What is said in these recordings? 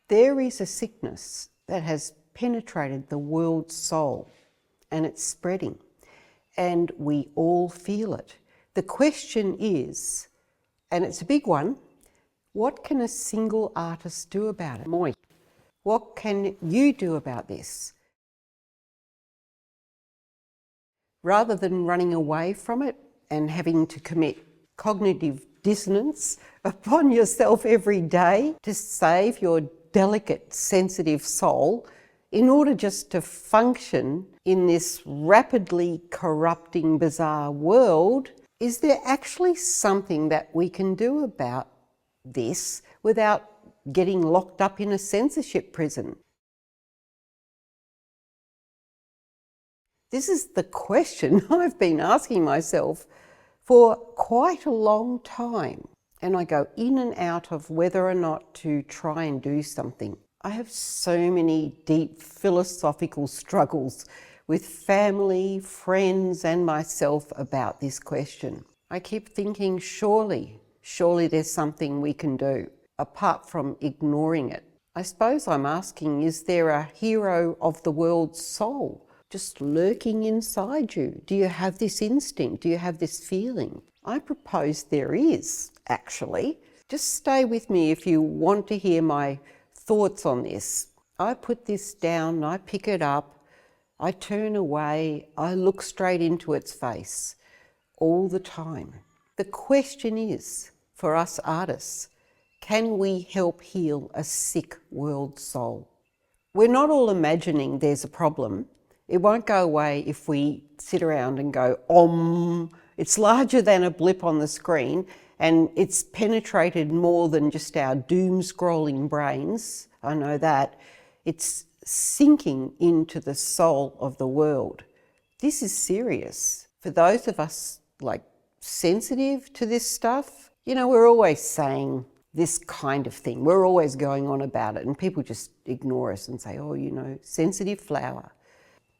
There is a sickness that has penetrated the world's soul and it's spreading, and we all feel it. The question is, and it's a big one, what can a single artist do about it? Moi, what can you do about this? Rather than running away from it and having to commit cognitive dissonance upon yourself every day to save your delicate, sensitive soul in order just to function in this rapidly corrupting, bizarre world, is there actually something that we can do about this without getting locked up in a censorship prison? This is the question I've been asking myself for quite a long time, and I go in and out of whether or not to try and do something. I have so many deep philosophical struggles with family, friends, and myself about this question. I keep thinking, surely there's something we can do, apart from ignoring it. I suppose I'm asking, is there a hero of the world's soul just lurking inside you? Do you have this instinct? Do you have this feeling? I propose there is, actually. Just stay with me if you want to hear my thoughts on this. I put this down, I pick it up, I turn away, I look straight into its face all the time. The question is, for us artists, can we help heal a sick world soul? We're not all imagining there's a problem. It won't go away if we sit around and go, It's larger than a blip on the screen, and it's penetrated more than just our doom-scrolling brains. I know that. It's sinking into the soul of the world. This is serious. For those of us sensitive to this stuff, we're always saying this kind of thing. We're always going on about it, and people just ignore us and say, sensitive flower.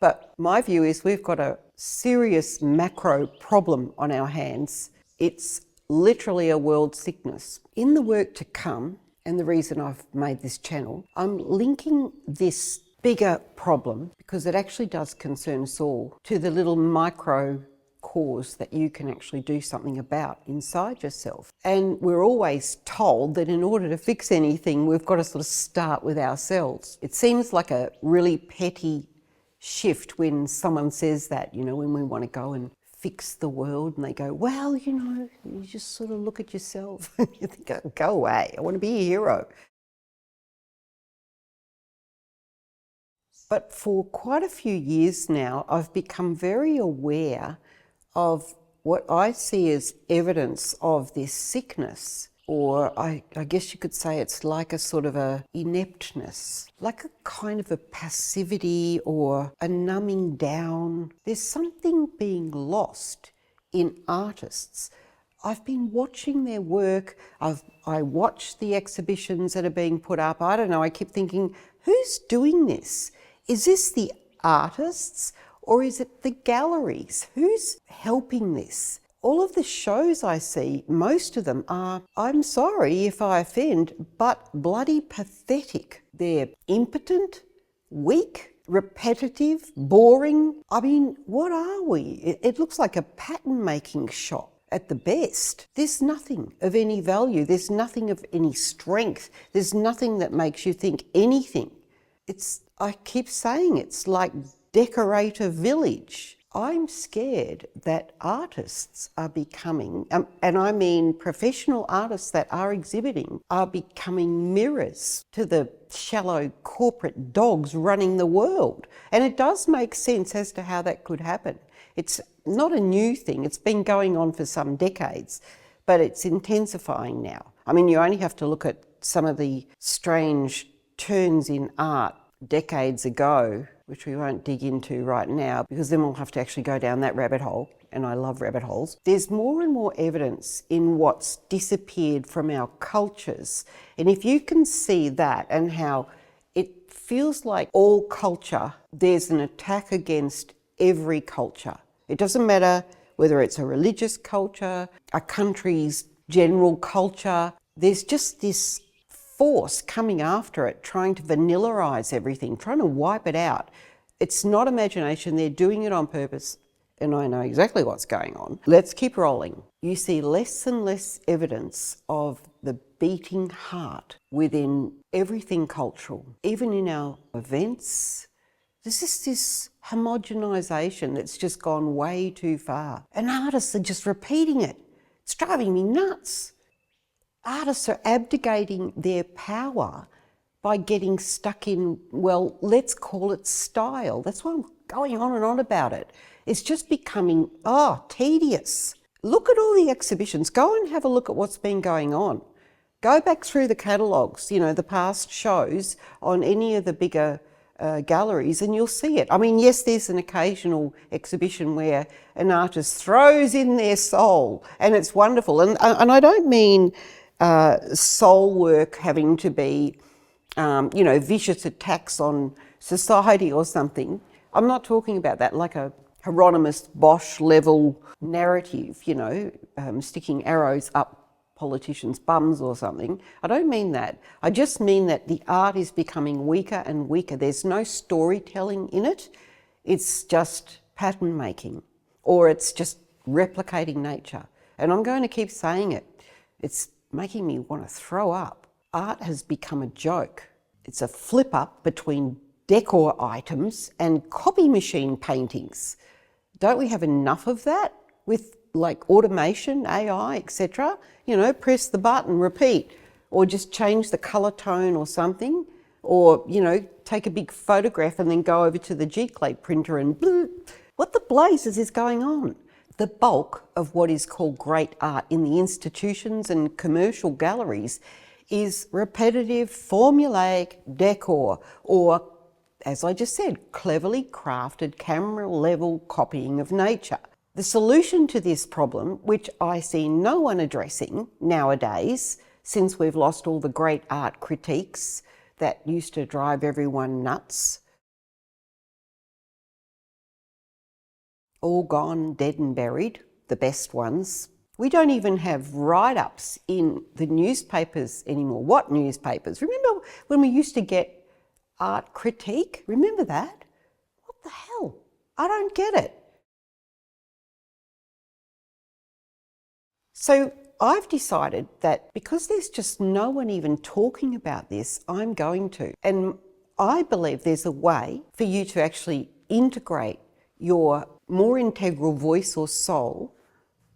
But my view is we've got a serious macro problem on our hands. It's literally a world sickness. In the work to come, and the reason I've made this channel, I'm linking this bigger problem, because it actually does concern us all, to the little micro cause that you can actually do something about inside yourself. And we're always told that in order to fix anything, we've got to sort of start with ourselves. It seems like a really petty shift when someone says that, when we want to go and fix the world, and they go, well, you just sort of look at yourself. You think, go away, I want to be a hero. But for quite a few years now, I've become very aware of what I see as evidence of this sickness, or I guess you could say it's like a sort of a ineptness, like a kind of a passivity or a numbing down. There's something being lost in artists. I've been watching their work. I watch the exhibitions that are being put up. I don't know, I keep thinking, who's doing this? Is this the artists or is it the galleries? Who's helping this? All of the shows I see, most of them are, I'm sorry if I offend, but bloody pathetic. They're impotent, weak, repetitive, boring. I mean, what are we? It looks like a pattern-making shop at the best. There's nothing of any value. There's nothing of any strength. There's nothing that makes you think anything. I keep saying it's like Decorator Village. I'm scared that artists are becoming, and I mean professional artists that are exhibiting, are becoming mirrors to the shallow corporate dogs running the world. And it does make sense as to how that could happen. It's not a new thing. It's been going on for some decades, but it's intensifying now. I mean, you only have to look at some of the strange turns in art decades ago, which we won't dig into right now, because then we'll have to actually go down that rabbit hole, and I love rabbit holes. There's more and more evidence in what's disappeared from our cultures. And if you can see that and how it feels like all culture, there's an attack against every culture. It doesn't matter whether it's a religious culture, a country's general culture, there's just this force coming after it, trying to vanillarize everything, trying to wipe it out. It's not imagination, they're doing it on purpose, and I know exactly what's going on. Let's keep rolling. You see less and less evidence of the beating heart within everything cultural, even in our events. There's just this homogenisation that's just gone way too far. And artists are just repeating it. It's driving me nuts. Artists are abdicating their power by getting stuck in, well, let's call it style. That's why I'm going on and on about it. It's just becoming, tedious. Look at all the exhibitions. Go and have a look at what's been going on. Go back through the catalogues, the past shows on any of the bigger galleries, and you'll see it. I mean, yes, there's an occasional exhibition where an artist throws in their soul, and it's wonderful. And I don't mean soul work having to be, vicious attacks on society or something. I'm not talking about that, like a Hieronymus Bosch level narrative, sticking arrows up politicians' bums or something. I don't mean that. I just mean that the art is becoming weaker and weaker. There's no storytelling in it. It's just pattern making, or it's just replicating nature. And I'm going to keep saying it. It's making me want to throw up. Art has become a joke. It's a flip up between decor items and copy machine paintings. Don't we have enough of that with like automation, AI, etc.? Press the button, repeat, or just change the colour tone or something, or, take a big photograph and then go over to the G-Clay printer and bloop. What the blazes is going on? The bulk of what is called great art in the institutions and commercial galleries is repetitive, formulaic decor, or, as I just said, cleverly crafted camera-level copying of nature. The solution to this problem, which I see no one addressing nowadays, since we've lost all the great art critiques that used to drive everyone nuts, all gone, dead and buried, the best ones. We don't even have write-ups in the newspapers anymore. What newspapers? Remember when we used to get art critique? Remember that? What the hell? I don't get it. So I've decided that because there's just no one even talking about this, I'm going to. And I believe there's a way for you to actually integrate your more integral voice or soul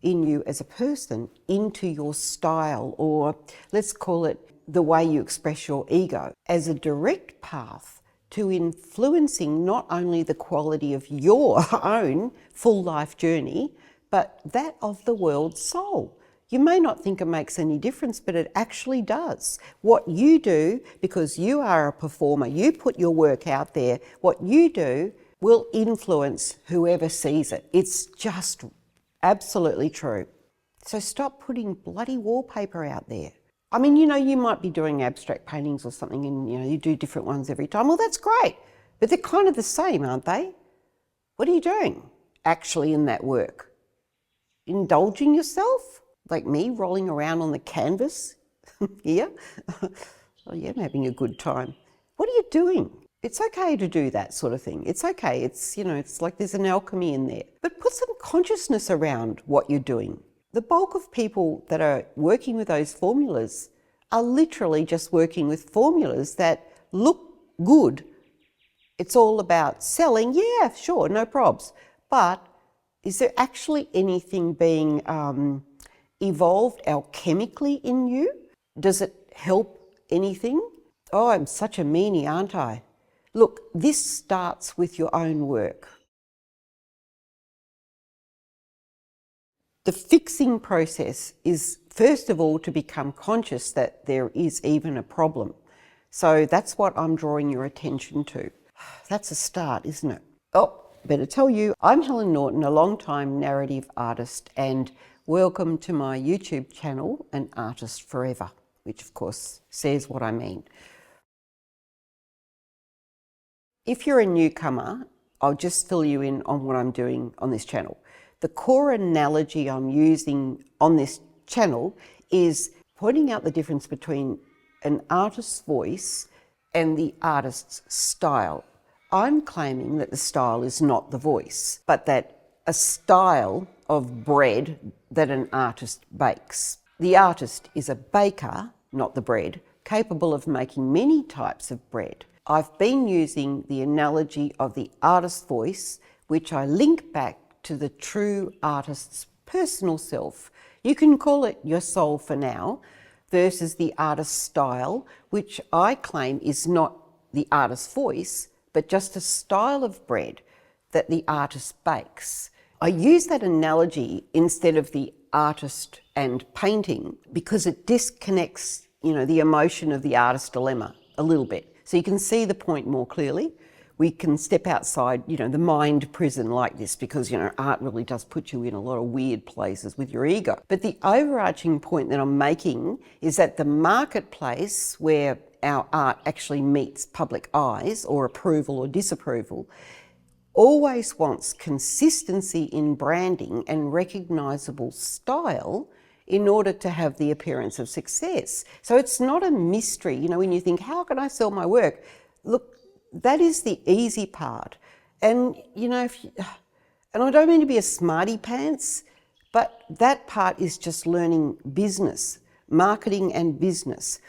in you as a person into your style, or let's call it the way you express your ego, as a direct path to influencing not only the quality of your own full life journey, but that of the world's soul. You may not think it makes any difference, but it actually does. What you do, because you are a performer, you put your work out there, what you do will influence whoever sees it. It's just absolutely true. So stop putting bloody wallpaper out there. I mean, you might be doing abstract paintings or something and, you do different ones every time. Well, that's great, but they're kind of the same, aren't they? What are you doing actually in that work? Indulging yourself? Like me, rolling around on the canvas here? Oh yeah, I'm having a good time. What are you doing? It's okay to do that sort of thing. It's okay. It's, it's like there's an alchemy in there. But put some consciousness around what you're doing. The bulk of people that are working with those formulas are literally just working with formulas that look good. It's all about selling. Yeah, sure, no probs. But is there actually anything being evolved alchemically in you? Does it help anything? Oh, I'm such a meanie, aren't I? Look, this starts with your own work. The fixing process is, first of all, to become conscious that there is even a problem. So that's what I'm drawing your attention to. That's a start, isn't it? Oh, better tell you, I'm Helen Norton, a long-time narrative artist, and welcome to my YouTube channel, An Artist Forever, which of course says what I mean. If you're a newcomer, I'll just fill you in on what I'm doing on this channel. The core analogy I'm using on this channel is pointing out the difference between an artist's voice and the artist's style. I'm claiming that the style is not the voice, but that a style of bread that an artist bakes. The artist is a baker, not the bread, capable of making many types of bread. I've been using the analogy of the artist's voice, which I link back to the true artist's personal self. You can call it your soul for now, versus the artist's style, which I claim is not the artist's voice, but just a style of bread that the artist bakes. I use that analogy instead of the artist and painting because it disconnects, the emotion of the artist dilemma a little bit. So you can see the point more clearly. We can step outside, the mind prison like this because, art really does put you in a lot of weird places with your ego. But the overarching point that I'm making is that the marketplace where our art actually meets public eyes or approval or disapproval always wants consistency in branding and recognisable style in order to have the appearance of success. So it's not a mystery, when you think, how can I sell my work? Look, that is the easy part. And, and I don't mean to be a smarty pants, but that part is just learning business, marketing and business.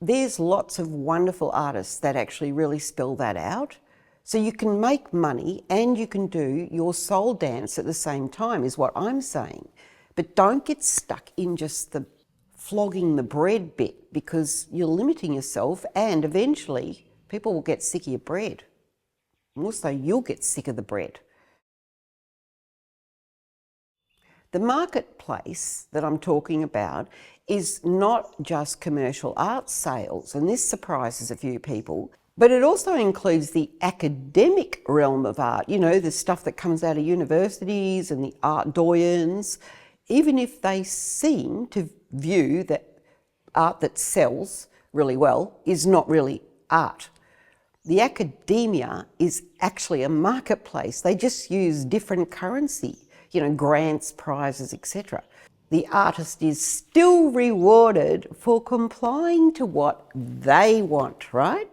There's lots of wonderful artists that actually really spell that out. So you can make money and you can do your soul dance at the same time is what I'm saying. But don't get stuck in just the flogging the bread bit because you're limiting yourself and eventually people will get sick of your bread. And also you'll get sick of the bread. The marketplace that I'm talking about is not just commercial art sales, and this surprises a few people, but it also includes the academic realm of art, the stuff that comes out of universities and the art doyens, even if they seem to view that art that sells really well is not really art. The academia is actually a marketplace. They just use different currency, grants, prizes, etc. The artist is still rewarded for complying to what they want, right?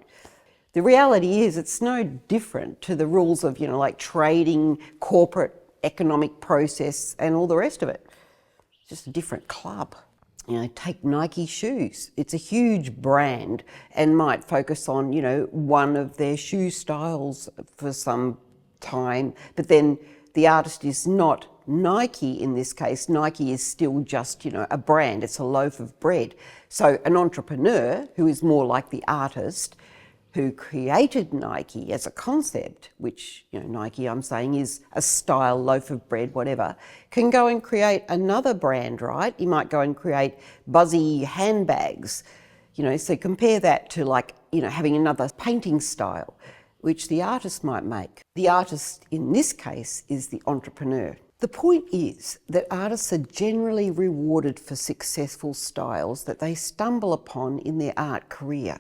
The reality is it's no different to the rules of, like trading, corporate economic process and all the rest of it. It's just a different club. Take Nike shoes. It's a huge brand and might focus on, one of their shoe styles for some time, but then the artist is not Nike in this case. Nike is still just, a brand. It's a loaf of bread. So an entrepreneur who is more like the artist who created Nike as a concept, which, Nike I'm saying is a style, loaf of bread, whatever, can go and create another brand, right? You might go and create buzzy handbags, so compare that to having another painting style, which the artist might make. The artist in this case is the entrepreneur. The point is that artists are generally rewarded for successful styles that they stumble upon in their art career.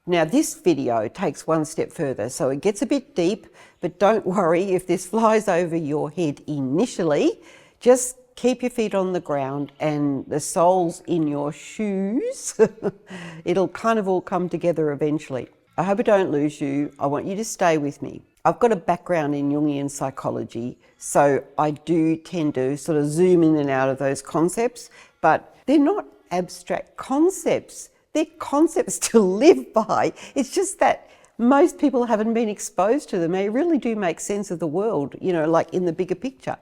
Now this video takes one step further, so it gets a bit deep, but don't worry if this flies over your head initially. Just keep your feet on the ground and the soles in your shoes. It'll kind of all come together eventually. I hope I don't lose you. I want you to stay with me. I've got a background in Jungian psychology, so I do tend to sort of zoom in and out of those concepts, but they're not abstract concepts. They're concepts to live by. It's just that most people haven't been exposed to them. They really do make sense of the world, like in the bigger picture.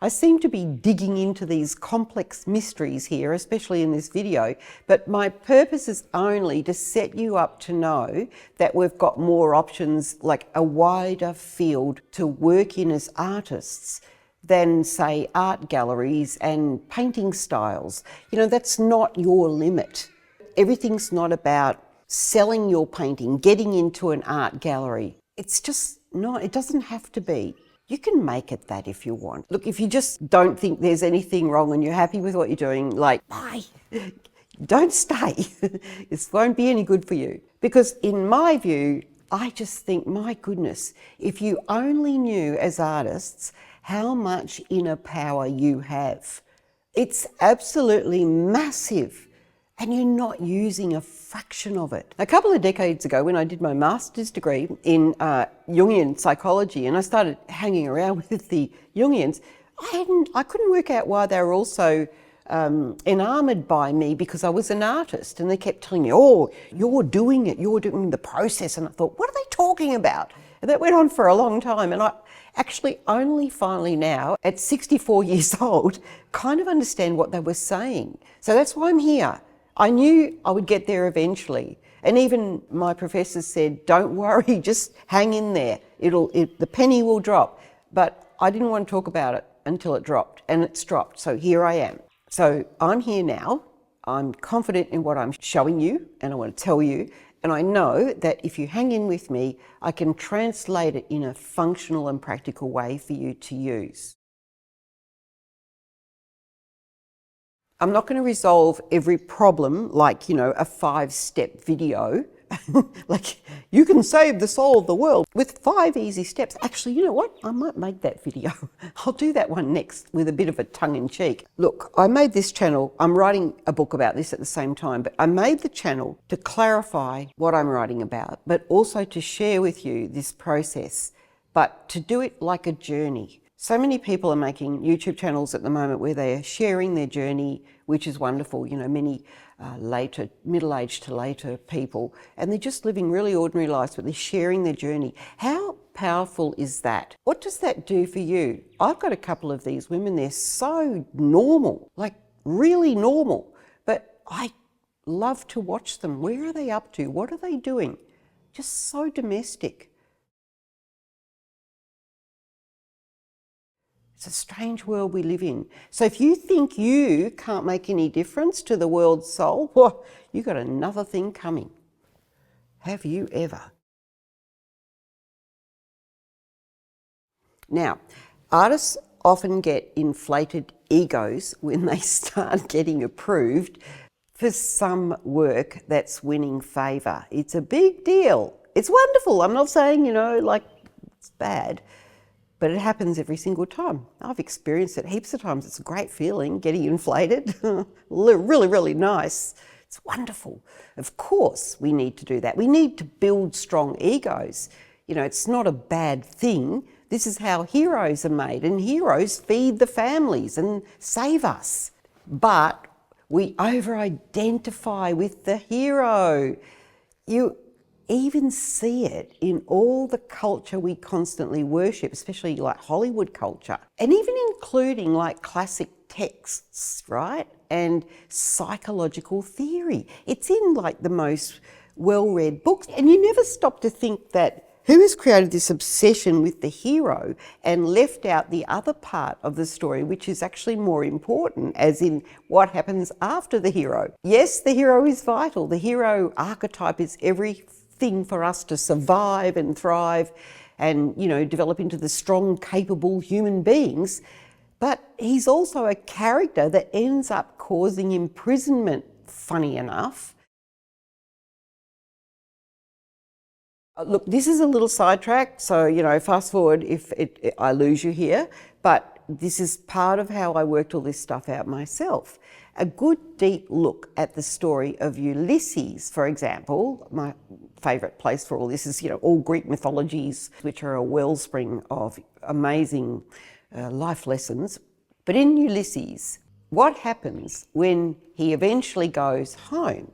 I seem to be digging into these complex mysteries here, especially in this video, but my purpose is only to set you up to know that we've got more options, like a wider field to work in as artists than, say, art galleries and painting styles. That's not your limit. Everything's not about selling your painting, getting into an art gallery. It's just not, it doesn't have to be. You can make it that if you want. Look, if you just don't think there's anything wrong and you're happy with what you're doing, bye. Don't stay. This won't be any good for you. Because in my view, I just think, my goodness, if you only knew as artists how much inner power you have. It's absolutely massive, and you're not using a fraction of it. A couple of decades ago, when I did my master's degree in Jungian psychology, and I started hanging around with the Jungians, I couldn't work out why they were also enamored by me, because I was an artist, and they kept telling me, oh, you're doing the process. And I thought, what are they talking about? And that went on for a long time. And I actually only finally now, at 64 years old, kind of understand what they were saying. So that's why I'm here. I knew I would get there eventually. And even my professors said, don't worry, just hang in there. The penny will drop. But I didn't want to talk about it until it dropped, and it's dropped. So here I am. So I'm here now. I'm confident in what I'm showing you, and I want to tell you. And I know that if you hang in with me, I can translate it in a functional and practical way for you to use. I'm not going to resolve every problem like, a 5-step video. Like, you can save the soul of the world with 5 easy steps. Actually, you know what? I might make that video. I'll do that one next with a bit of a tongue-in-cheek. Look, I made this channel. I'm writing a book about this at the same time, but I made the channel to clarify what I'm writing about, but also to share with you this process, but to do it like a journey. So many people are making YouTube channels at the moment where they are sharing their journey, which is wonderful. Many later, middle-aged to later people, and they're just living really ordinary lives, but they're sharing their journey. How powerful is that? What does that do for you? I've got a couple of these women. They're so normal, like really normal, but I love to watch them. Where are they up to? What are they doing? Just so domestic. It's a strange world we live in. So if you think you can't make any difference to the world's soul, well, you've got another thing coming. Have you ever? Now, artists often get inflated egos when they start getting approved for some work that's winning favour. It's a big deal. It's wonderful. I'm not saying, like it's bad. But it happens every single time. I've experienced it heaps of times. It's a great feeling, getting inflated. Really, really nice. It's wonderful. Of course, we need to do that. We need to build strong egos. It's not a bad thing. This is how heroes are made, and heroes feed the families and save us. But we over-identify with the hero. You even see it in all the culture we constantly worship, especially like Hollywood culture, and even including like classic texts, right? And psychological theory. It's in like the most well-read books, and you never stop to think that who has created this obsession with the hero and left out the other part of the story, which is actually more important, as in what happens after the hero. Yes, the hero is vital. The hero archetype is everything for us to survive and thrive and, develop into the strong, capable human beings. But he's also a character that ends up causing imprisonment, funny enough. Look, this is a little sidetrack, so, fast forward if I lose you here, but this is part of how I worked all this stuff out myself. A good deep look at the story of Ulysses, for example. My favourite place for all this is, all Greek mythologies, which are a wellspring of amazing life lessons. But in Ulysses, what happens when he eventually goes home?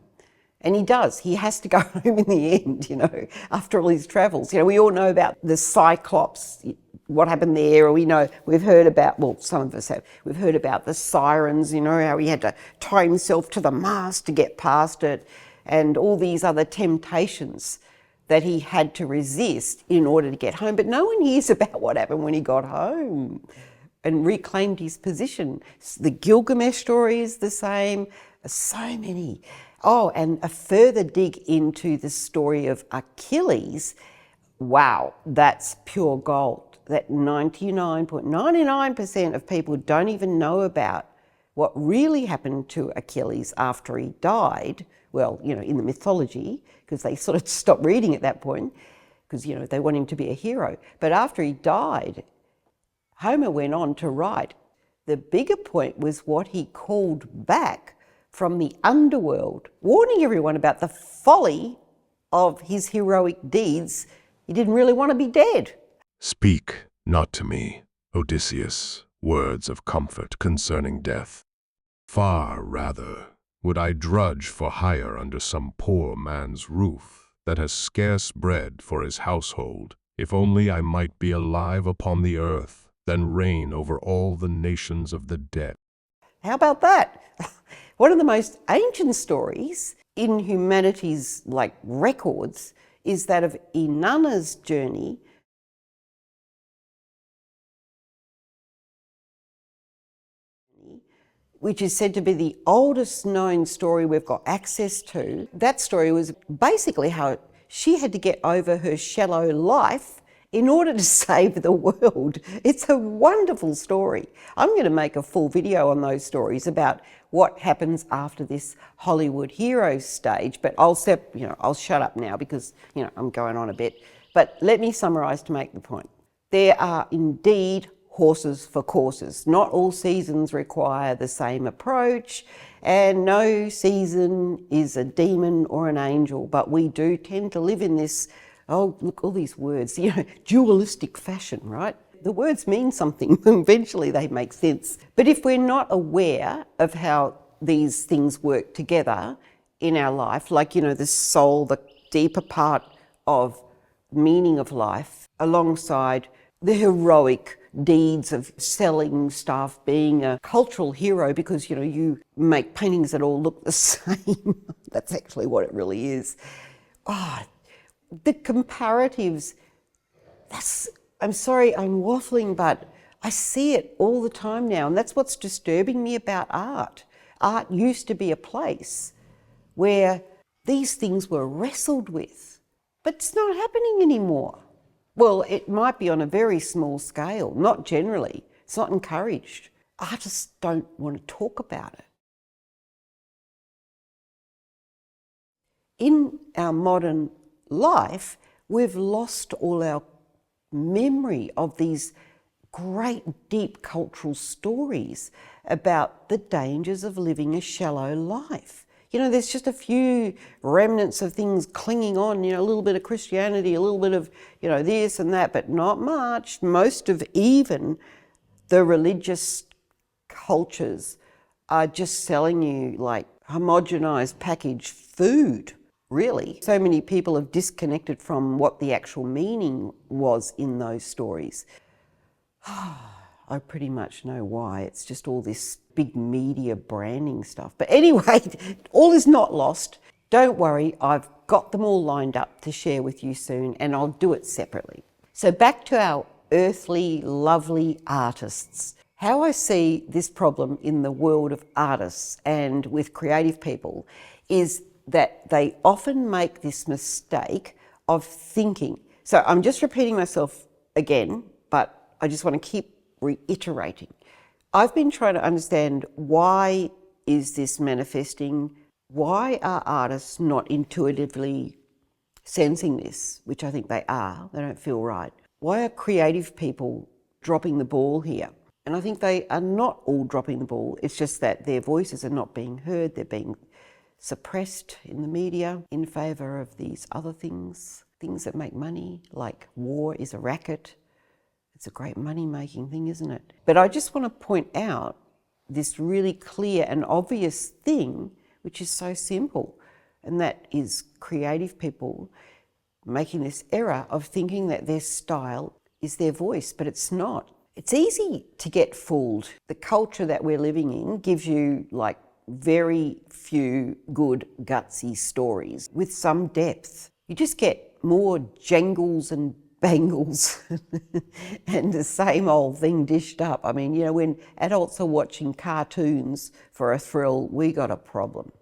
And he does. He has to go home in the end, after all his travels. We all know about the Cyclops, what happened there, or we've heard about, well, some of us have, we've heard about the sirens, how he had to tie himself to the mast to get past it, and all these other temptations that he had to resist in order to get home. But no one hears about what happened when he got home and reclaimed his position. The Gilgamesh story is the same, so many. Oh, and a further dig into the story of Achilles. Wow, that's pure gold. That 99.99% of people don't even know about what really happened to Achilles after he died. Well, in the mythology, because they sort of stopped reading at that point, because, they want him to be a hero. But after he died, Homer went on to write The bigger point was what he called back from the underworld, warning everyone about the folly of his heroic deeds. He didn't really want to be dead. Speak not to me, Odysseus, words of comfort concerning death. Far rather would I drudge for hire under some poor man's roof that has scarce bread for his household, if only I might be alive upon the earth, than reign over all the nations of the dead. How about that? One of the most ancient stories in humanity's records is that of Inanna's journey which is said to be the oldest known story we've got access to. That story was basically how she had to get over her shallow life in order to save the world. It's a wonderful story. I'm going to make a full video on those stories about what happens after this Hollywood hero stage, but I'll shut up now because, I'm going on a bit. But let me summarise to make the point. There are indeed horses for courses. Not all seasons require the same approach, and no season is a demon or an angel, but we do tend to live in this, oh, look, all these words, dualistic fashion, right? The words mean something. Eventually they make sense. But if we're not aware of how these things work together in our life, the soul, the deeper part of meaning of life, alongside the heroic deeds of selling stuff, being a cultural hero because, you make paintings that all look the same. That's actually what it really is. The comparatives, I'm sorry, I'm waffling, but I see it all the time now, and that's what's disturbing me about art. Art used to be a place where these things were wrestled with, but it's not happening anymore. Well, it might be on a very small scale, not generally. It's not encouraged. Artists don't want to talk about it. In our modern life, we've lost all our memory of these great deep cultural stories about the dangers of living a shallow life. There's just a few remnants of things clinging on, a little bit of Christianity, a little bit of, this and that, but not much. Most of even the religious cultures are just selling you homogenized packaged food, really. So many people have disconnected from what the actual meaning was in those stories. I pretty much know why. It's just all this big media branding stuff. But anyway, all is not lost. Don't worry, I've got them all lined up to share with you soon, and I'll do it separately. So back to our earthly, lovely artists. How I see this problem in the world of artists and with creative people is that they often make this mistake of thinking. So I'm just repeating myself again, but I just want to keep reiterating. I've been trying to understand, why is this manifesting? Why are artists not intuitively sensing this, which I think they are? They don't feel right. Why are creative people dropping the ball here? And I think they are not all dropping the ball. It's just that their voices are not being heard. They're being suppressed in the media in favour of these other things that make money, like war is a racket. It's a great money-making thing, isn't it? But I just want to point out this really clear and obvious thing, which is so simple, and that is creative people making this error of thinking that their style is their voice, but it's not. It's easy to get fooled. The culture that we're living in gives you very few good gutsy stories with some depth. You just get more jangles and bangles and the same old thing dished up. I mean, when adults are watching cartoons for a thrill, we got a problem.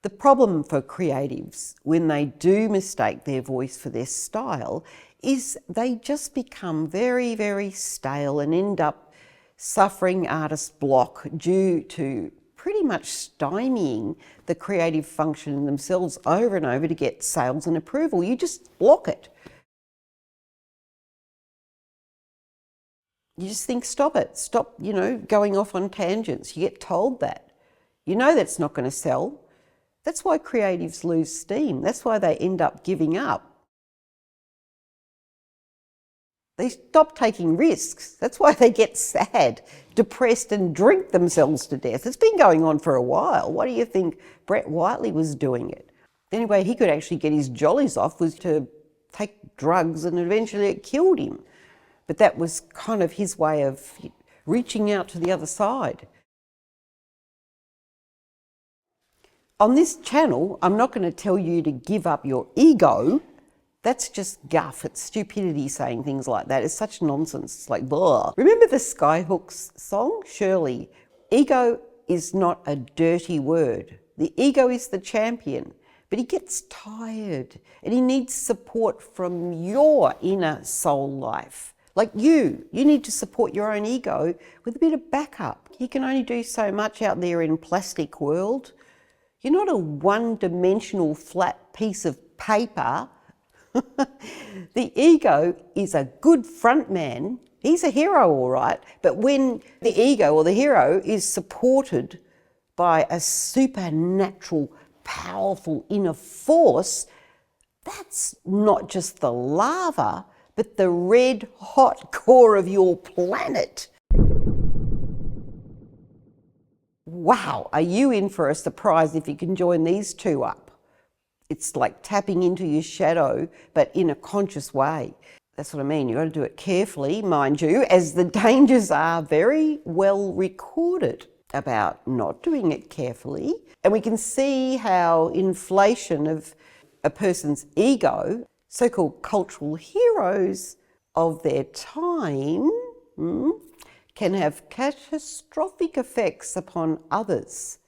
The problem for creatives when they do mistake their voice for their style is they just become very, very stale and end up suffering artist block due to pretty much stymieing the creative function in themselves over and over to get sales and approval. You just block it. You just think, stop it. Stop, going off on tangents. You get told that. You know that's not going to sell. That's why creatives lose steam. That's why they end up giving up. They stop taking risks. That's why they get sad, depressed, and drink themselves to death. It's been going on for a while. Why do you think Brett Whiteley was doing it? The only way he could actually get his jollies off was to take drugs, and eventually it killed him. But that was kind of his way of reaching out to the other side. On this channel, I'm not going to tell you to give up your ego. That's just guff. It's stupidity saying things like that. It's such nonsense. It's like, blah. Remember the Skyhooks song? Shirley. Ego is not a dirty word. The ego is the champion, but he gets tired and he needs support from your inner soul life. Like you need to support your own ego with a bit of backup. He can only do so much out there in plastic world. You're not a one-dimensional flat piece of paper. The ego is a good front man. He's a hero, all right. But when the ego or the hero is supported by a supernatural, powerful inner force, that's not just the lava, but the red hot core of your planet. Wow, are you in for a surprise if you can join these two up? It's like tapping into your shadow, but in a conscious way. That's what I mean. You've got to do it carefully, mind you, as the dangers are very well recorded about not doing it carefully. And we can see how inflation of a person's ego, so-called cultural heroes of their time, can have catastrophic effects upon others.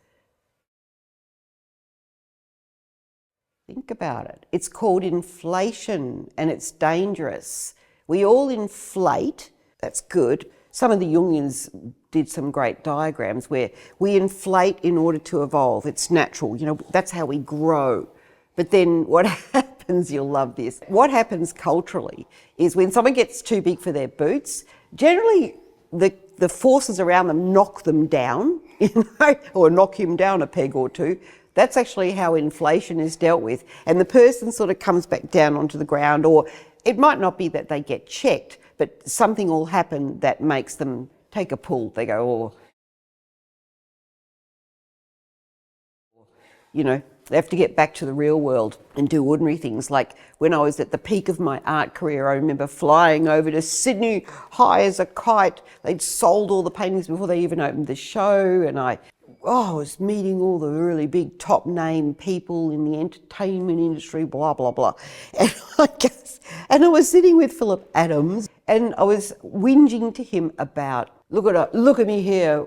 Think about it. It's called inflation and it's dangerous. We all inflate, that's good. Some of the Jungians did some great diagrams where we inflate in order to evolve. It's natural, that's how we grow. But then what happens, you'll love this, what happens culturally is when someone gets too big for their boots, generally the forces around them knock them down, or knock him down a peg or two. That's actually how inflation is dealt with. And the person sort of comes back down onto the ground, or it might not be that they get checked, but something will happen that makes them take a pull. They go, they have to get back to the real world and do ordinary things. Like when I was at the peak of my art career, I remember flying over to Sydney high as a kite. They'd sold all the paintings before they even opened the show, and I was meeting all the really big top name people in the entertainment industry, blah, blah, blah. And I was sitting with Philip Adams and I was whinging to him about, look at me here.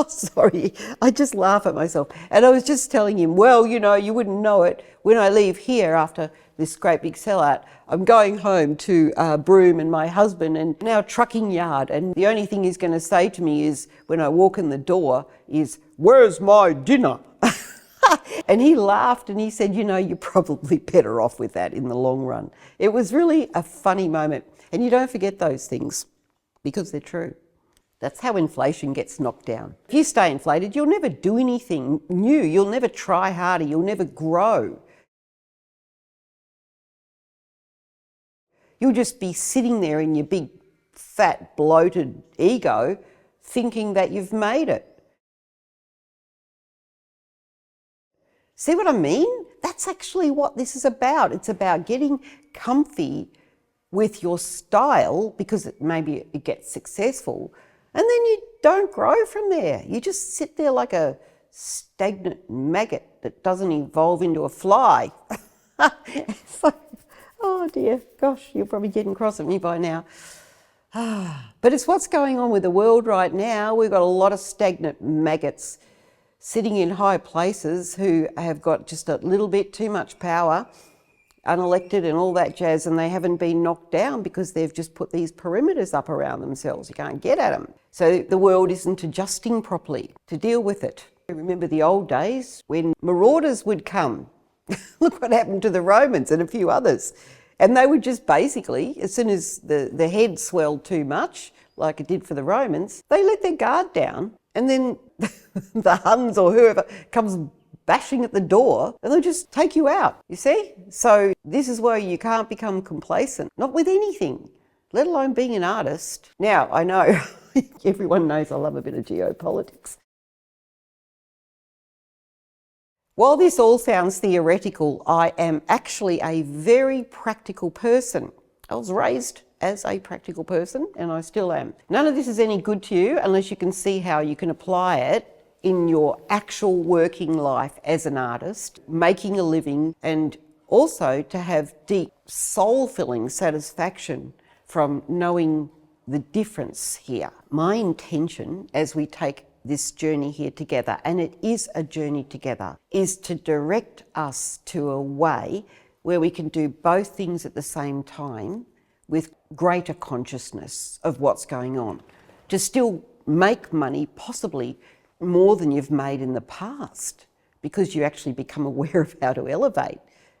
Sorry, I just laugh at myself. And I was just telling him, well, you wouldn't know it. When I leave here after this great big sellout, I'm going home to Broome and my husband and our trucking yard. And the only thing he's going to say to me is, when I walk in the door, is, where's my dinner? And he laughed and he said, you're probably better off with that in the long run. It was really a funny moment. And you don't forget those things because they're true. That's how inflation gets knocked down. If you stay inflated, you'll never do anything new. You'll never try harder. You'll never grow. You'll just be sitting there in your big, fat, bloated ego thinking that you've made it. See what I mean? That's actually what this is about. It's about getting comfy with your style because maybe it gets successful, and then you don't grow from there. You just sit there like a stagnant maggot that doesn't evolve into a fly. So, oh dear, gosh, you're probably getting cross at me by now. But it's what's going on with the world right now. We've got a lot of stagnant maggots sitting in high places who have got just a little bit too much power, unelected and all that jazz, and they haven't been knocked down because they've just put these perimeters up around themselves. You can't get at them. So the world isn't adjusting properly to deal with it. Remember the old days when marauders would come? Look what happened to the Romans and a few others. And they would just basically, as soon as the head swelled too much, like it did for the Romans, they let their guard down, and then the Huns or whoever comes bashing at the door and they'll just take you out, you see? So this is why you can't become complacent, not with anything, let alone being an artist. Now, I know everyone knows I love a bit of geopolitics. While this all sounds theoretical, I am actually a very practical person. I was raised as a practical person and I still am. None of this is any good to you unless you can see how you can apply it in your actual working life as an artist, making a living, and also to have deep soul-filling satisfaction from knowing the difference here. My intention as we take this journey here together, and it is a journey together, is to direct us to a way where we can do both things at the same time with greater consciousness of what's going on. To still make money, possibly more than you've made in the past, because you actually become aware of how to elevate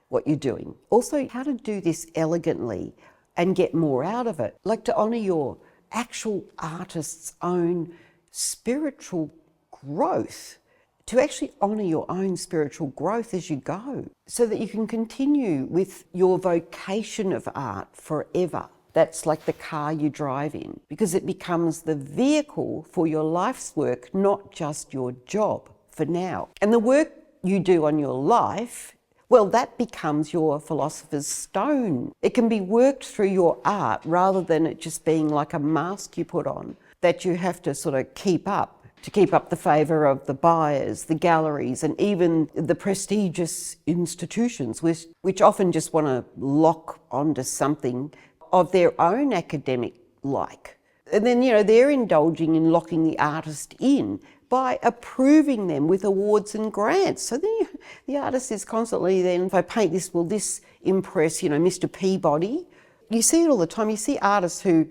what you're doing. Also, how to do this elegantly and get more out of it. Like to honour your actual artist's own spiritual growth, to actually honour your own spiritual growth as you go, so that you can continue with your vocation of art forever. That's like the car you drive in, because it becomes the vehicle for your life's work, not just your job for now. And the work you do on your life, well, that becomes your philosopher's stone. It can be worked through your art rather than it just being like a mask you put on that you have to sort of keep up, to keep up the favour of the buyers, the galleries, and even the prestigious institutions, which often just want to lock onto something of their own academic like. And then, you know, they're indulging in locking the artist in by approving them with awards and grants. So then the artist is constantly then, if I paint this, will this impress, you know, Mr. Peabody? You see it all the time. You see artists who,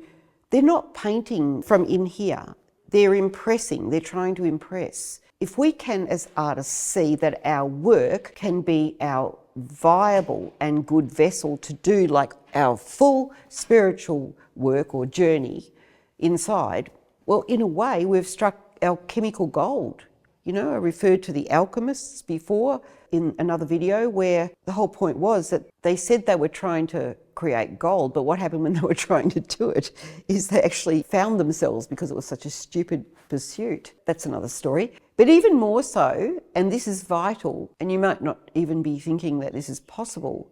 they're not painting from in here. They're impressing, they're trying to impress. If we can, as artists, see that our work can be our viable and good vessel to do like our full spiritual work or journey inside, well, in a way, we've struck alchemical gold. You know, I referred to the alchemists before in another video where the whole point was that they said they were trying to create gold, but what happened when they were trying to do it is they actually found themselves because it was such a stupid pursuit. That's another story. But even more so, and this is vital, and you might not even be thinking that this is possible.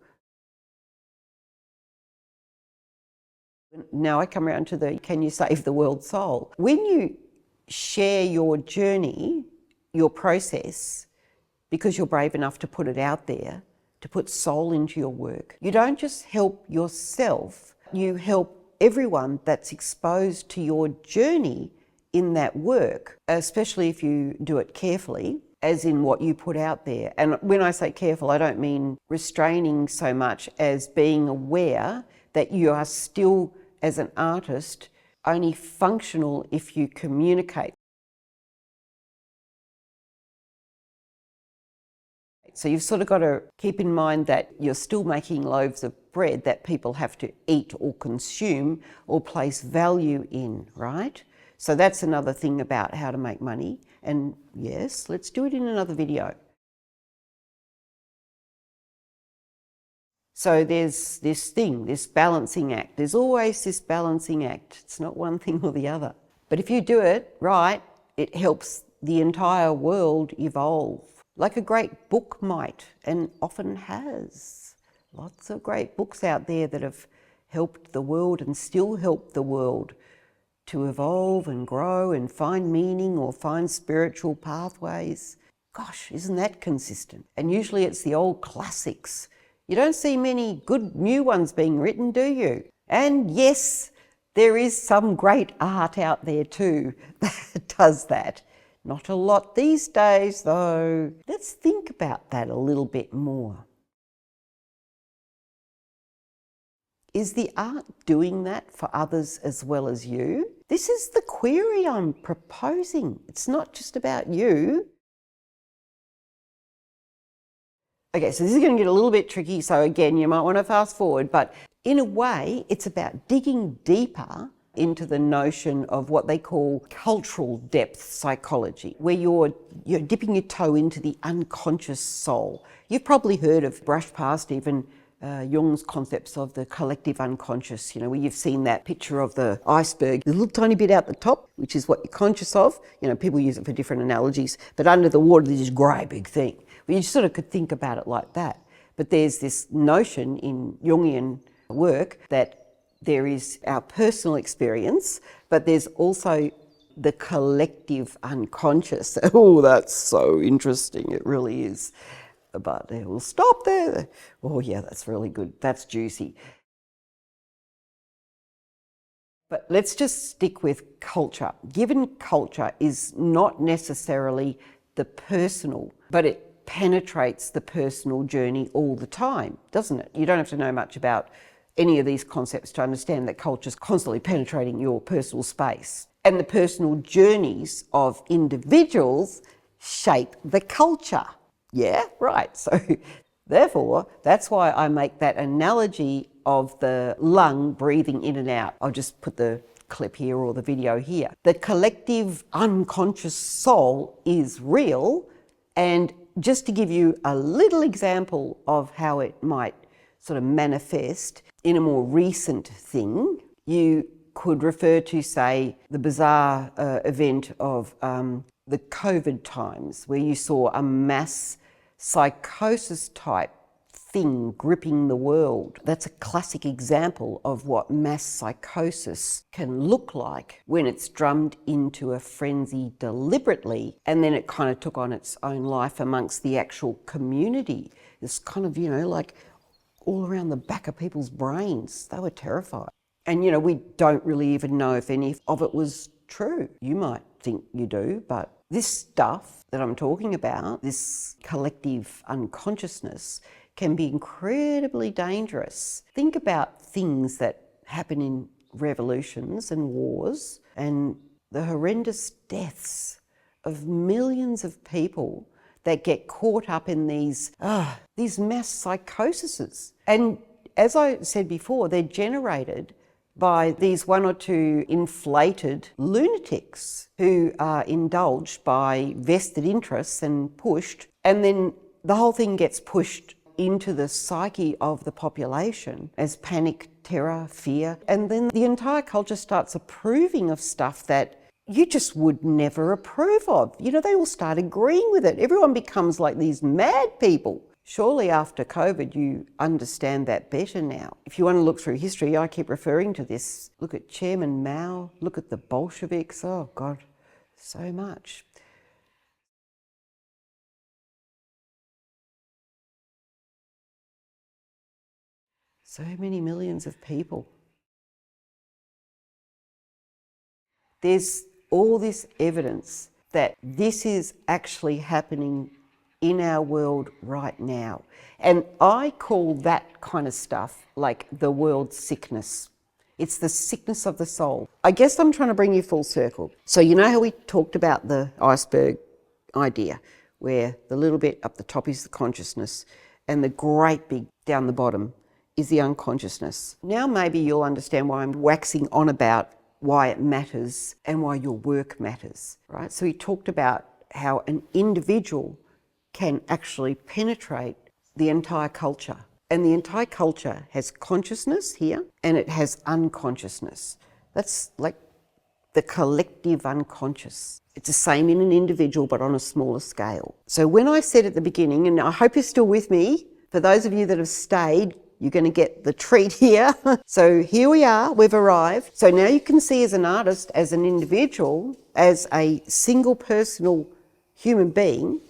Now I come around to the, can you save the world's soul? When you share your journey, your process, because you're brave enough to put it out there, to put soul into your work, you don't just help yourself, you help everyone that's exposed to your journey in that work, especially if you do it carefully, as in what you put out there. And when I say careful, I don't mean restraining so much as being aware that you are still, as an artist, only functional if you communicate. So you've sort of got to keep in mind that you're still making loaves of bread that people have to eat or consume or place value in, right? So that's another thing about how to make money. And yes, let's do it in another video. So there's this thing, this balancing act. There's always this balancing act. It's not one thing or the other. But if you do it right, it helps the entire world evolve. Like a great book might, and often has. Lots of great books out there that have helped the world and still help the world to evolve and grow and find meaning or find spiritual pathways. Gosh, isn't that consistent? And usually it's the old classics. You don't see many good new ones being written, do you? And yes, there is some great art out there too that does that. Not a lot these days though. Let's think about that a little bit more. Is the art doing that for others as well as you? This is the query I'm proposing. It's not just about you. Okay, so this is going to get a little bit tricky. So again, you might want to fast forward, but In a way, it's about digging deeper into the notion of what they call cultural depth psychology, where you're dipping your toe into the unconscious soul. You've probably heard of, brushed past even, Jung's concepts of the collective unconscious, where you've seen that picture of the iceberg, the little tiny bit out the top, which is what you're conscious of. People use it for different analogies, but under the water there's this grey big thing. Well, you sort of could think about it like that. But there's this notion in Jungian work that there is our personal experience, but there's also the collective unconscious. Oh, that's so interesting, it really is. But we'll stop there. Oh yeah, that's really good, that's juicy. But let's just stick with culture. Given culture is not necessarily the personal, but it penetrates the personal journey all the time, doesn't it? You don't have to know much about any of these concepts to understand that culture is constantly penetrating your personal space. And the personal journeys of individuals shape the culture. Yeah, right. So therefore, that's why I make that analogy of the lung breathing in and out. I'll just put the clip here or the video here. The collective unconscious soul is real, and just to give you a little example of how it might sort of manifest in a more recent thing, you could refer to, say, the bizarre event of the COVID times, where you saw a mass psychosis type thing gripping the world. That's a classic example of what mass psychosis can look like when it's drummed into a frenzy deliberately, and then it kind of took on its own life amongst the actual community. It's kind of, like all around the back of people's brains. They were terrified. And, we don't really even know if any of it was true. You might think you do, but this stuff that I'm talking about, this collective unconsciousness, can be incredibly dangerous. Think about things that happen in revolutions and wars and the horrendous deaths of millions of people that get caught up in these mass psychoses. And as I said before, they're generated by these one or two inflated lunatics who are indulged by vested interests and pushed, and then the whole thing gets pushed into the psyche of the population as panic, terror, fear, and then the entire culture starts approving of stuff that you just would never approve of. They all start agreeing with it. Everyone becomes like these mad people. Surely after COVID, you understand that better now. If you want to look through history, I keep referring to this. Look at Chairman Mao, look at the Bolsheviks. Oh God, so much. So many millions of people. There's all this evidence that this is actually happening in our world right now. And I call that kind of stuff like the world sickness. It's the sickness of the soul. I guess I'm trying to bring you full circle. So you know how we talked about the iceberg idea, where the little bit up the top is the consciousness and the great big down the bottom is the unconsciousness. Now maybe you'll understand why I'm waxing on about why it matters and why your work matters, right? So we talked about how an individual can actually penetrate the entire culture. And the entire culture has consciousness here and it has unconsciousness. That's like the collective unconscious. It's the same in an individual but on a smaller scale. So when I said at the beginning, and I hope you're still with me, for those of you that have stayed, you're going to get the treat here. So here we are, we've arrived. So now you can see as an artist, as an individual, as a single personal human being,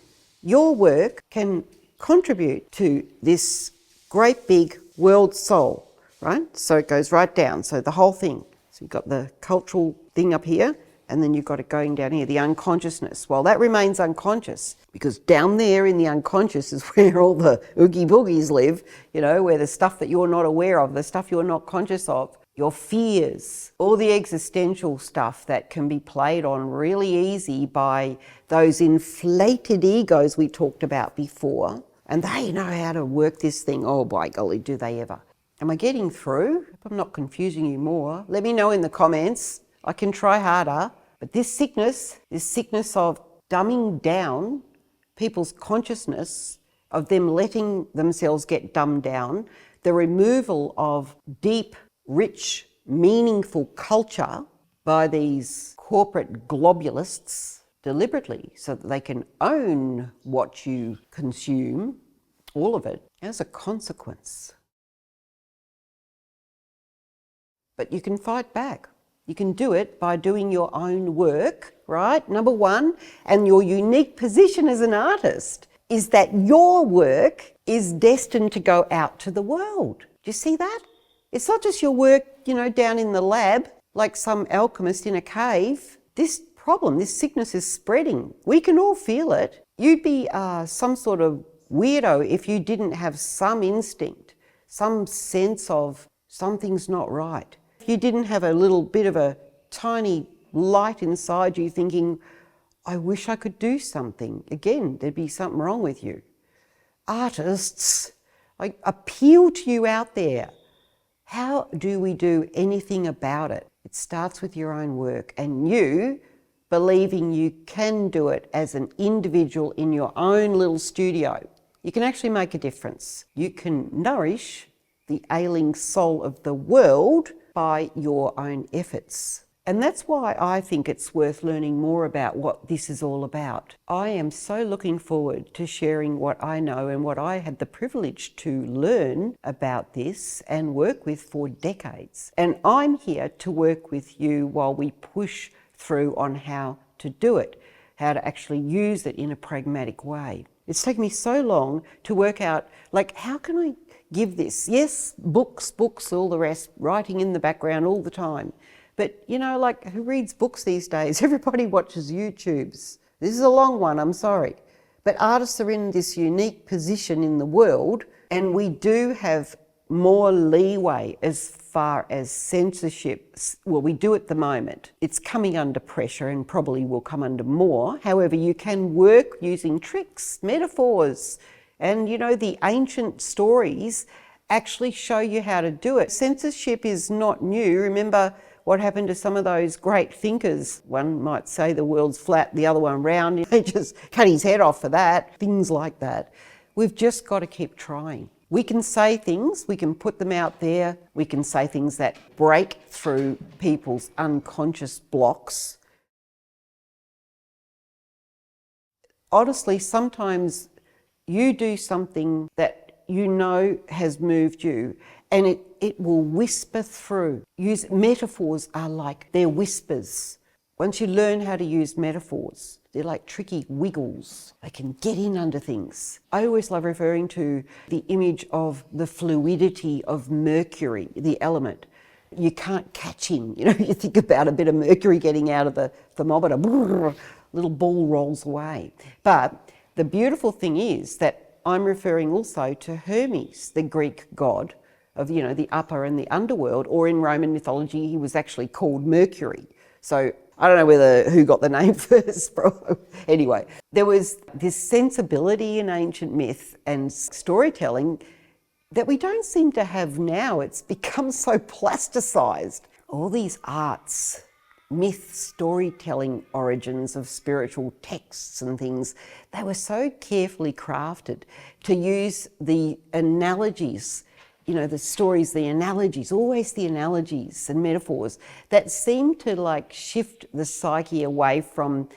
your work can contribute to this great big world soul, right? So it goes right down, so the whole thing. So you've got the cultural thing up here, and then you've got it going down here, the unconsciousness. Well, that remains unconscious because down there in the unconscious is where all the oogie boogies live, where the stuff that you're not aware of, the stuff you're not conscious of, your fears, all the existential stuff that can be played on really easy by those inflated egos we talked about before. And they know how to work this thing. Oh, by golly, do they ever. Am I getting through? If I'm not confusing you more, let me know in the comments. I can try harder. But this sickness of dumbing down people's consciousness, of them letting themselves get dumbed down, the removal of deep, rich, meaningful culture by these corporate globulists deliberately so that they can own what you consume, all of it, as a consequence. But you can fight back. You can do it by doing your own work, right? Number one, and your unique position as an artist is that your work is destined to go out to the world. Do you see that? It's not just your work, down in the lab, like some alchemist in a cave. This problem, this sickness is spreading. We can all feel it. You'd be some sort of weirdo if you didn't have some instinct, some sense of something's not right. If you didn't have a little bit of a tiny light inside you thinking, I wish I could do something. Again, there'd be something wrong with you. Artists, I appeal to you out there. How do we do anything about it? It starts with your own work and you believing you can do it as an individual in your own little studio. You can actually make a difference. You can nourish the ailing soul of the world by your own efforts. And that's why I think it's worth learning more about what this is all about. I am so looking forward to sharing what I know and what I had the privilege to learn about this and work with for decades. And I'm here to work with you while we push through on how to do it, how to actually use it in a pragmatic way. It's taken me so long to work out, how can I give this? Yes, books, all the rest, writing in the background all the time. But, who reads books these days? Everybody watches YouTubes. This is a long one, I'm sorry. But artists are in this unique position in the world, and we do have more leeway as far as censorship. Well, we do at the moment. It's coming under pressure and probably will come under more. However, you can work using tricks, metaphors, and the ancient stories actually show you how to do it. Censorship is not new. Remember what happened to some of those great thinkers? One might say the world's flat, the other one round. They just cut his head off for that. Things like that. We've just got to keep trying. We can say things, we can put them out there, we can say things that break through people's unconscious blocks. Honestly, sometimes you do something that has moved you and it will whisper through. Metaphors are like, they're whispers. Once you learn how to use metaphors, they're like tricky wiggles. They can get in under things. I always love referring to the image of the fluidity of mercury, the element. You can't catch in. You think about a bit of mercury getting out of the thermometer, little ball rolls away. But the beautiful thing is that I'm referring also to Hermes, the Greek god of, the upper and the underworld, or in Roman mythology, he was actually called Mercury. So I don't know who got the name first. Anyway, there was this sensibility in ancient myth and storytelling that we don't seem to have now. It's become so plasticized. All these arts, myth, storytelling origins of spiritual texts and things, they were so carefully crafted to use the analogies, the stories, the analogies, always the analogies and metaphors that seem to shift the psyche away from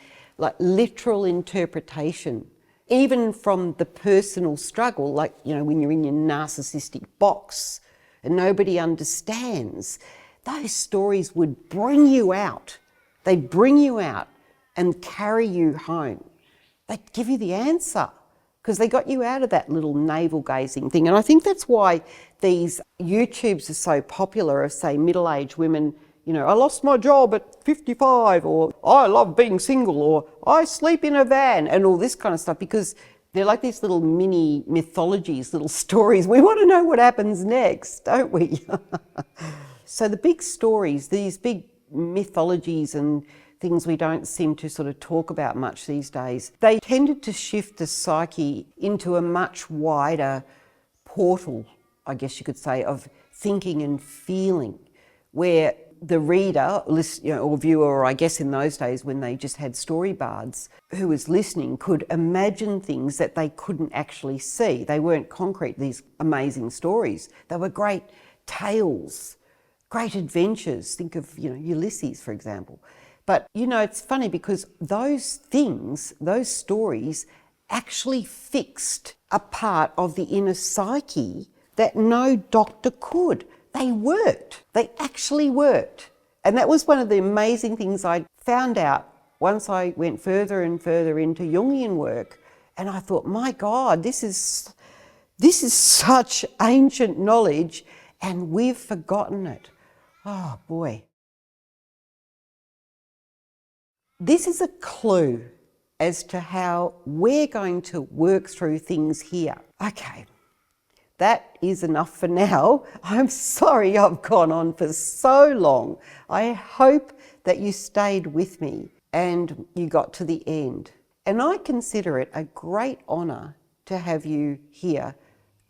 literal interpretation, even from the personal struggle, when you're in your narcissistic box and nobody understands. Those stories would bring you out. They'd bring you out and carry you home. They'd give you the answer because they got you out of that little navel-gazing thing. And I think that's why these YouTubes are so popular of, say, middle-aged women, I lost my job at 55, or I love being single, or I sleep in a van, and all this kind of stuff, because they're like these little mini mythologies, little stories. We want to know what happens next, don't we? So the big stories, these big mythologies and things we don't seem to sort of talk about much these days, they tended to shift the psyche into a much wider portal, I guess you could say, of thinking and feeling, where the reader, or viewer, or I guess in those days when they just had story bards, who was listening could imagine things that they couldn't actually see. They weren't concrete, these amazing stories. They were great tales, great adventures. Think of, Ulysses, for example. But, it's funny because those things, those stories, actually fixed a part of the inner psyche that no doctor could. They worked. They actually worked. And that was one of the amazing things I found out once I went further and further into Jungian work. And I thought, my God, this is such ancient knowledge and we've forgotten it. Oh boy. This is a clue as to how we're going to work through things here. Okay. That is enough for now. I'm sorry I've gone on for so long. I hope that you stayed with me and you got to the end. And I consider it a great honour to have you here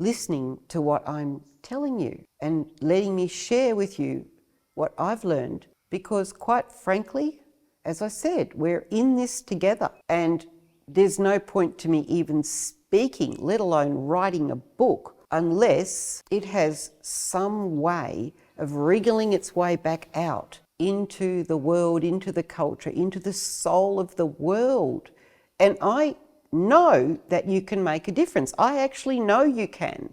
listening to what I'm telling you and letting me share with you what I've learned, because quite frankly, as I said, we're in this together and there's no point to me even speaking, let alone writing a book, unless it has some way of wriggling its way back out into the world, into the culture, into the soul of the world. And I know that you can make a difference. I actually know you can.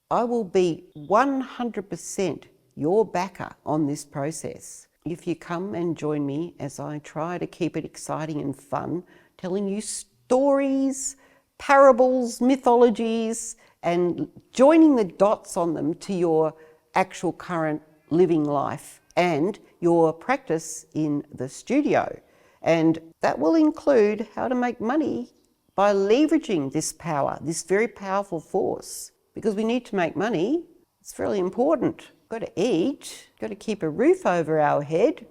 I will be 100% your backer on this process. If you come and join me as I try to keep it exciting and fun, telling you stories, parables, mythologies, and joining the dots on them to your actual current living life and your practice in the studio. And that will include how to make money by leveraging this power, this very powerful force. Because we need to make money, it's really important. Got to eat, got to keep a roof over our head.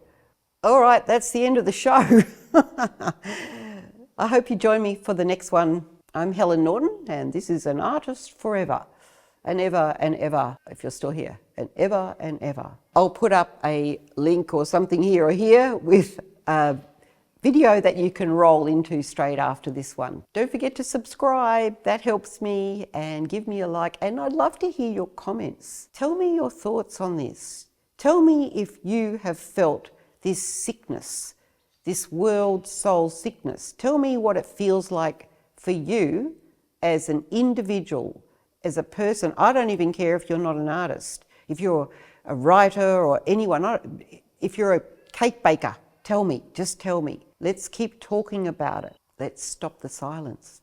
All right, that's the end of the show. I hope you join me for the next one. I'm Helen Norton, and this is An Artist Forever, and ever and ever, if you're still here, and ever. I'll put up a link or something here or here with a video that you can roll into straight after this one. Don't forget to subscribe, that helps me, and give me a like, and I'd love to hear your comments. Tell me your thoughts on this. Tell me if you have felt this sickness, this world soul sickness. Tell me what it feels like for you as an individual, as a person. I don't even care if you're not an artist. If you're a writer or anyone, if you're a cake baker, tell me, just tell me. Let's keep talking about it. Let's stop the silence.